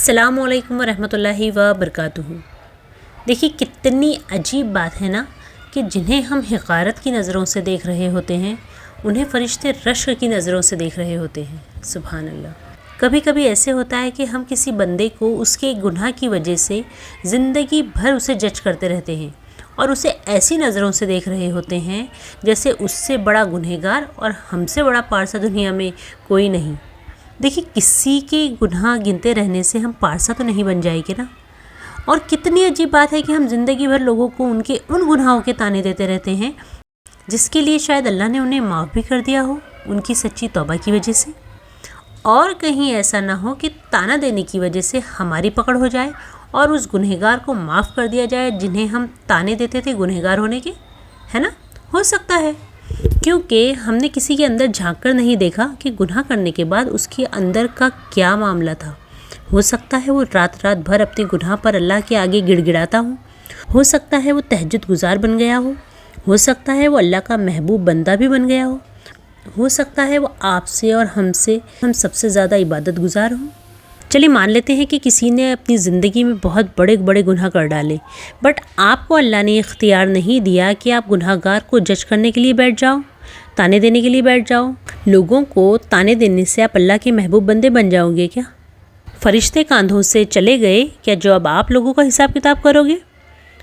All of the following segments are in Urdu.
السلام علیکم ورحمۃ اللہ وبرکاتہ۔ دیکھیے کتنی عجیب بات ہے نا کہ جنہیں ہم حقارت کی نظروں سے دیکھ رہے ہوتے ہیں انہیں فرشتے رشک کی نظروں سے دیکھ رہے ہوتے ہیں۔ سبحان اللہ۔ کبھی کبھی ایسے ہوتا ہے کہ ہم کسی بندے کو اس کے گناہ کی وجہ سے زندگی بھر اسے جج کرتے رہتے ہیں اور اسے ایسی نظروں سے دیکھ رہے ہوتے ہیں جیسے اس سے بڑا گنہگار اور ہم سے بڑا پارسا دنیا میں کوئی نہیں۔ دیکھیے کسی کے گناہ گنتے رہنے سے ہم پارسا تو نہیں بن جائے گے نا۔ اور کتنی عجیب بات ہے کہ ہم زندگی بھر لوگوں کو ان کے ان گناہوں کے تانے دیتے رہتے ہیں جس کے لیے شاید اللہ نے انہیں معاف بھی کر دیا ہو ان کی سچی توبہ کی وجہ سے، اور کہیں ایسا نہ ہو کہ تانا دینے کی وجہ سے ہماری پکڑ ہو جائے اور اس گنہگار کو معاف کر دیا جائے جنہیں ہم تانے دیتے تھے گنہگار ہونے کے، ہے نا؟ ہو سکتا ہے کیونکہ ہم نے کسی کے اندر جھانک کر نہیں دیکھا کہ گناہ کرنے کے بعد اس کے اندر کا کیا معاملہ تھا۔ ہو سکتا ہے وہ رات بھر اپنے گناہ پر اللہ کے آگے گڑ گڑاتا ہو سکتا ہے وہ تہجد گزار بن گیا ہو سکتا ہے وہ اللہ کا محبوب بندہ بھی بن گیا ہو سکتا ہے وہ آپ سے اور ہم سب سے زیادہ عبادت گزار ہوں۔ چلیے مان لیتے ہیں کہ کسی نے اپنی زندگی میں بہت بڑے بڑے گناہ کر ڈالے، بٹ آپ کو اللہ نے اختیار نہیں دیا کہ آپ گناہ گار کو جج کرنے کے لیے بیٹھ جاؤ، تانے دینے کے لیے بیٹھ جاؤ۔ لوگوں کو تانے دینے سے آپ اللہ کے محبوب بندے بن جاؤ گے کیا؟ فرشتے کاندھوں سے چلے گئے کیا جو اب آپ لوگوں کا حساب کتاب کرو گے؟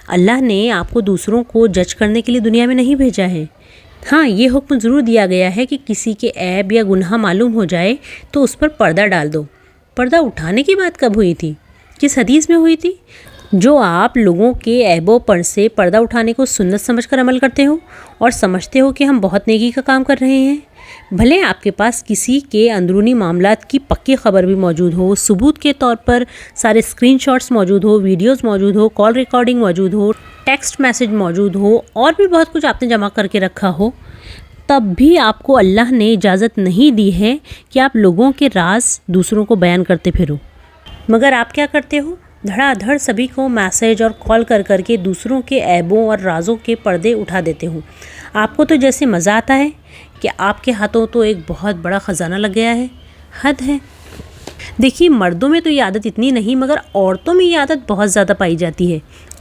اللہ نے آپ کو دوسروں کو جج کرنے کے لیے دنیا میں نہیں بھیجا ہے۔ ہاں، یہ حکم ضرور دیا گیا ہے کہ کسی کے عیب یا گناہ معلوم ہو جائے تو اس پر پردہ ڈال دو۔ پردہ اٹھانے کی بات کب ہوئی تھی؟ کس حدیث میں ہوئی تھی؟ جو آپ لوگوں کے عیبوں پر سے پردہ اٹھانے کو سنت سمجھ کر عمل کرتے ہو اور سمجھتے ہو کہ ہم بہت نیکی کا کام کر رہے ہیں، بھلے آپ کے پاس کسی کے اندرونی معاملات کی پکی خبر بھی موجود ہو، ثبوت کے طور پر سارے اسکرین شاٹس موجود ہو، ویڈیوز موجود ہو، کال ریکارڈنگ موجود ہو، ٹیکسٹ میسج موجود ہو اور بھی بہت کچھ آپ نے جمع کر کے رکھا ہو، تب بھی آپ کو اللہ نے اجازت نہیں دی ہے کہ آپ لوگوں کے راز دوسروں کو بیان کرتے پھرو، مگر آپ کیا کرتے ہو؟ دھڑا دھڑ سبھی کو میسج اور کال کر کے دوسروں کے عیبوں اور رازوں کے پردے اٹھا دیتے ہو۔ آپ کو تو جیسے مزہ آتا ہے کہ آپ کے ہاتھوں تو ایک بہت بڑا خزانہ لگ گیا ہے، حد ہے۔ دیکھیے مردوں میں تو یہ عادت اتنی نہیں مگر عورتوں میں یہ عادت بہت زیادہ پائی جاتی ہے۔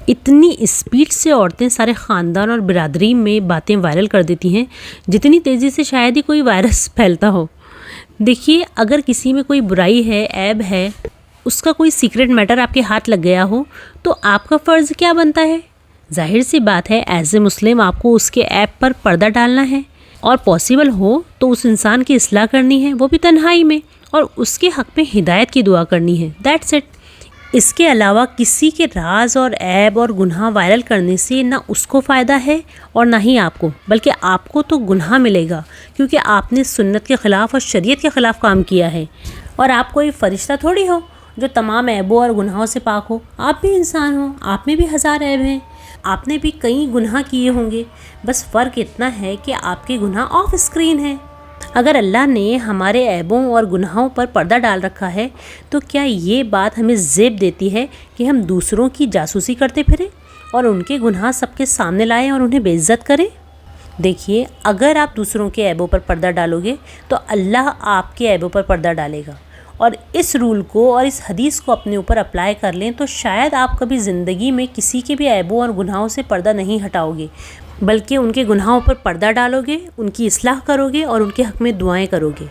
اتنی اسپیڈ سے عورتیں سارے خاندان اور برادری میں باتیں وائرل کر دیتی ہیں جتنی تیزی سے شاید ہی کوئی وائرس پھیلتا ہو۔ دیکھیے اگر کسی میں کوئی برائی ہے، عیب ہے، اس کا کوئی سیکرٹ میٹر آپ کے ہاتھ لگ گیا ہو تو آپ کا فرض کیا بنتا ہے؟ ظاہر سی بات ہے ایز اے مسلم آپ کو اس کے عیب پر پردہ ڈالنا ہے اور پاسبل ہو تو اس انسان کی اصلاح کرنی ہے، وہ بھی تنہائی میں، اور اس کے حق میں ہدایت کی دعا کرنی ہے، دیٹس اٹ۔ اس کے علاوہ کسی کے راز اور عیب اور گناہ وائرل کرنے سے نہ اس کو فائدہ ہے اور نہ ہی آپ کو، بلکہ آپ کو تو گناہ ملے گا کیونکہ آپ نے سنت کے خلاف اور شریعت کے خلاف کام کیا ہے، اور آپ کوئی فرشتہ تھوڑی ہو جو تمام عیبوں اور گناہوں سے پاک ہو۔ آپ بھی انسان ہو، آپ میں بھی ہزار عیب ہیں، آپ نے بھی کئی گناہ کیے ہوں گے، بس فرق اتنا ہے کہ آپ کے گناہ آف اسکرین ہیں۔ اگر اللہ نے ہمارے عیبوں اور گناہوں پر پردہ ڈال رکھا ہے تو کیا یہ بات ہمیں زیب دیتی ہے کہ ہم دوسروں کی جاسوسی کرتے پھریں اور ان کے گناہ سب کے سامنے لائیں اور انہیں بے عزت کریں؟ دیکھیے اگر آپ دوسروں کے عیبوں پر پردہ ڈالو گے تو اللہ آپ کے عیبوں پر پردہ ڈالے گا، اور اس رول کو اور اس حدیث کو اپنے اوپر اپلائی کر لیں تو شاید آپ کبھی زندگی میں کسی کے بھی عیبوں اور گناہوں سے پردہ نہیں ہٹاؤ گے، بلکہ ان کے گناہوں پر پردہ ڈالو گے، ان کی اصلاح کرو گے اور ان کے حق میں دعائیں کرو گے۔